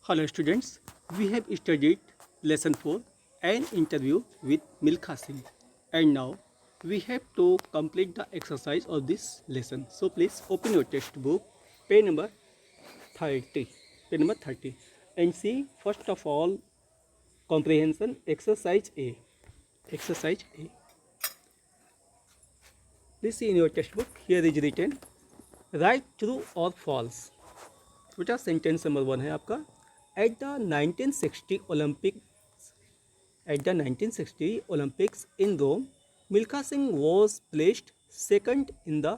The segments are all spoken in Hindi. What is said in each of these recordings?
Hello students, we have studied lesson 4 an interview with Milkha Singh and now we have to complete the exercise of this lesson. So please open your textbook, page number 30, page number 30 and see first of all comprehension exercise A. Exercise A. Please see in your textbook, here is written write true or false. बेटा सेंटेंस नंबर 1 है आपका at the 1960 Olympic At the 1960 Olympics in Rome, Milkha Singh was placed second in the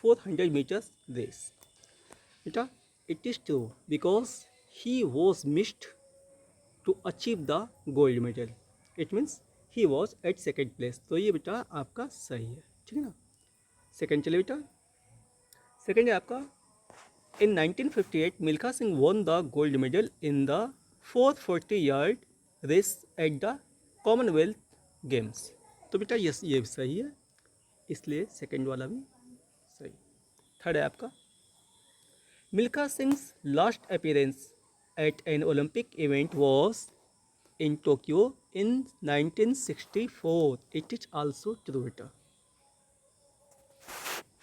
400 meters race. Beta, it is true because he was missed to achieve the gold medal. It means he was at second place. तो ये बेटा आपका सही है, ठीक है ना. सेकंड चले बेटा. सेकंड है आपका in 1958 Milkha Singh won the gold medal in the 440-yard race at the Commonwealth games. तो बेटा ये भी सही है, इसलिए सेकंड वाला भी सही. थर्ड है आपका Milkha Singh's last appearance at an Olympic event was in Tokyo in 1964. It is also true बेटा.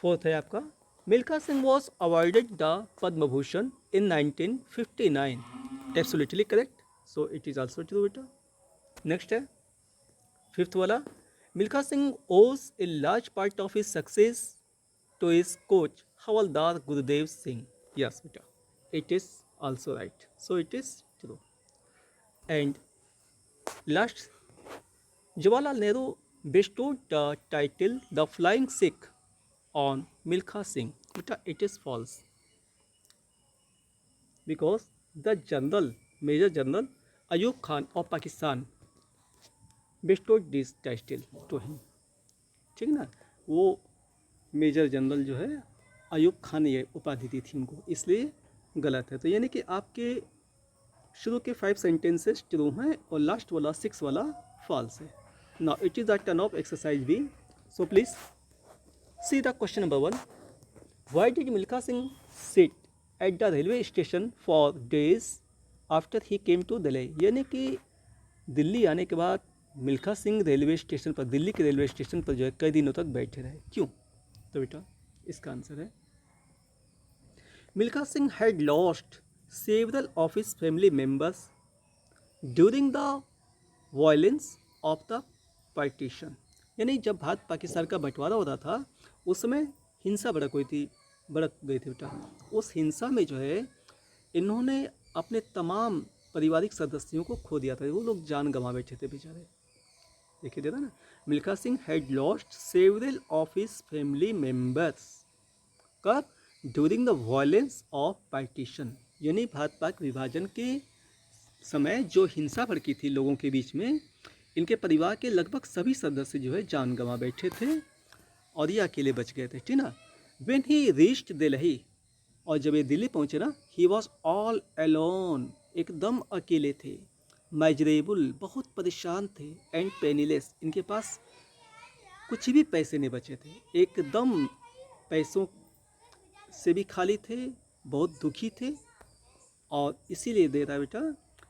फोर्थ है आपका Milkha Singh was awarded the Padma Bhushan in 1959. Absolutely correct, so it is also true बेटा. नेक्स्ट है फिफ्थ वाला Milkha Singh owes a large part of his success to his coach Havaldar Gurudev Singh. Yes बेटा, it is also right, so it is true. And last Jawaharlal Nehru bestowed the title the flying Sikh on Milkha Singh. बेटा it is false because the general Major General Ayub Khan of Pakistan bestowed this title to him. ठीक ना, वो मेजर जनरल जो है अयूब खान ने ये उपाधि दी थी उनको, इसलिए गलत है. तो यानी कि आपके शुरू के 5 सेंटेंसेस ट्रू हैं और लास्ट वाला 6 वाला फॉल्स है. Now it is the turn of exercise B. So please see the question number 1. Why did Milkha Singh sit at the railway station for days after he came to Delhi. यानी कि दिल्ली आने के बाद मिल्खा सिंह रेलवे स्टेशन पर, दिल्ली के रेलवे स्टेशन पर जो है कई दिनों तक बैठे रहे. क्यों? तो बेटा इसका आंसर है Milkha Singh had lost several of his family members during the violence of the partition. यानी जब भारत पाकिस्तान का बंटवारा हो रहा था उस समय हिंसा भड़क गई थी बेटा. उस हिंसा में जो है इन्होंने अपने तमाम पारिवारिक सदस्यों को खो दिया था. वो लोग जान गंवा बैठे थे बेचारे. देखिए देता ना, Milkha Singh had lost several of his family members. कब? During the violence of partition. यानी भारत पाक विभाजन के समय जो हिंसा भड़की थी लोगों के बीच में, इनके परिवार के लगभग सभी सदस्य जो है जान गंवा बैठे थे और ये अकेले बच गए थे, ठीक ना. व्हेन ही रीच्ड दिल्ली, और जब ये दिल्ली पहुँचे ना, ही वॉज ऑल अलोन, एकदम अकेले थे. माइजरेबल, बहुत परेशान थे. एंड पेनीलेस, इनके पास कुछ भी पैसे नहीं बचे थे, एकदम पैसों से भी खाली थे, बहुत दुखी थे. और इसीलिए दे रहा बेटा.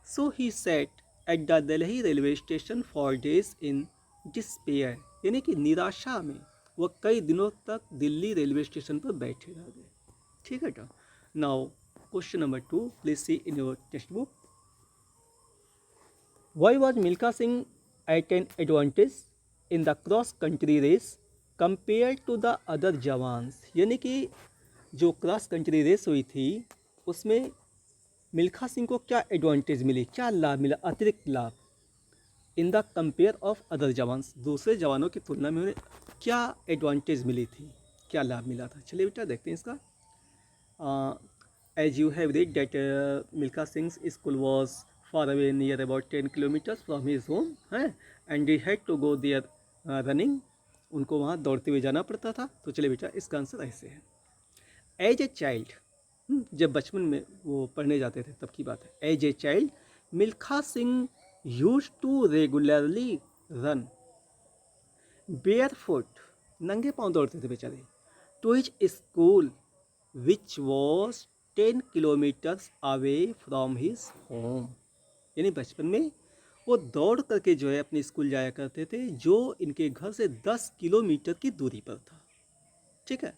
So he sat at the Delhi railway station for days in despair. यानी कि निराशा में वह कई दिनों तक दिल्ली रेलवे स्टेशन पर बैठे रह गए. ठीक है बेटा. Now question number 2, please see in your text book. Why was Milkha Singh at an advantage in the cross country race compared to the other jawans. यानी कि जो क्रॉस कंट्री रेस हुई थी उसमें मिल्खा सिंह को क्या एडवांटेज मिली, क्या लाभ मिला, अतिरिक्त लाभ. In the compare of other jawans, दूसरे जवानों की तुलना में उन्हें क्या एडवांटेज मिली थी, क्या लाभ मिला था. चलिए बेटा देखते हैं इसका. As you have read that Milkha Singh school was far away, near about 10 kilometers from his home, and he had to go there running. उनको वहाँ दौड़ते हुए जाना पड़ता था. तो चलिए बेटा इसका आंसर ऐसे है. एज ए चाइल्ड, जब बचपन में वो पढ़ने जाते थे तब की बात है. As a child Milkha Singh use to regularly run barefoot, नंगे पाँव दौड़ते थे बेचारे, to his school which was 10 kilometres away from his home. यानी बचपन में वो दौड़ करके जो है अपने स्कूल जाया करते थे, जो इनके घर से 10 किलोमीटर की दूरी पर था। ठीक है।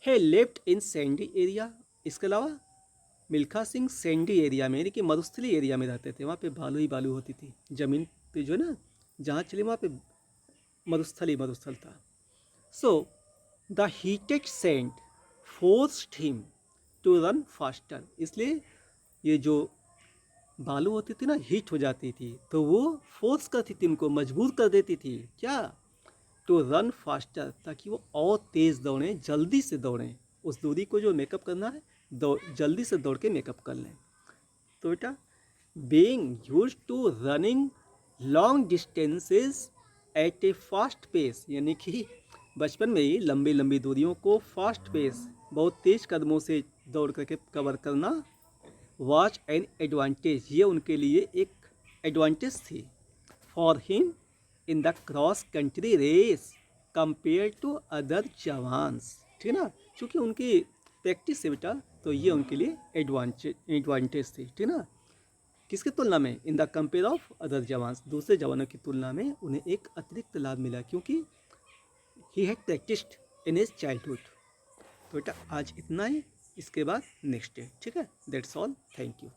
हे लेफ्ट इन सैंडी एरिया। इसके अलावा मिल्खा सिंह सैंडी एरिया में यानी कि मरुस्थली एरिया में रहते थे। वहाँ पे बालू ही बालू होती थी ज़मीन पे, जो है ना, जहाँ चले वहाँ पे मरुस्थल था। So the heated sand forced him to run faster. इसलिए ये जो बालू होती थी ना, हीट हो जाती थी, तो वो फोर्स करती थी, उनको मजबूर कर देती थी क्या, टू रन फास्टर, ताकि वो और तेज़ दौड़ें, जल्दी से दौड़ें। उस दूरी को जो मेकअप करना है, जल्दी से दौड़ के मेकअप कर लें। तो बेटा, being used to running long distances at a fast pace, यानी कि बचपन में ही लंबी लंबी दूरियों को फास्ट पेस, बहुत तेज़ कदमों से दौड़ करके कवर करना, वॉच एन एडवांटेज, ये उनके लिए एक एडवांटेज थी, for him in the cross country race compare to other jawans. ठीक है ना, क्योंकि उनकी प्रैक्टिस से बेटा, तो ये उनके लिए एडवांटेज थी। ठीक है ना, किसकी तुलना में, in the compare of other jawans, दूसरे जवानों की तुलना में उन्हें एक अतिरिक्त लाभ मिला, क्योंकि he had practised in his childhood. तो बेटा आज इतना ही, इसके बाद नेक्स्ट डे। ठीक है, दैट्स ऑल, थैंक यू।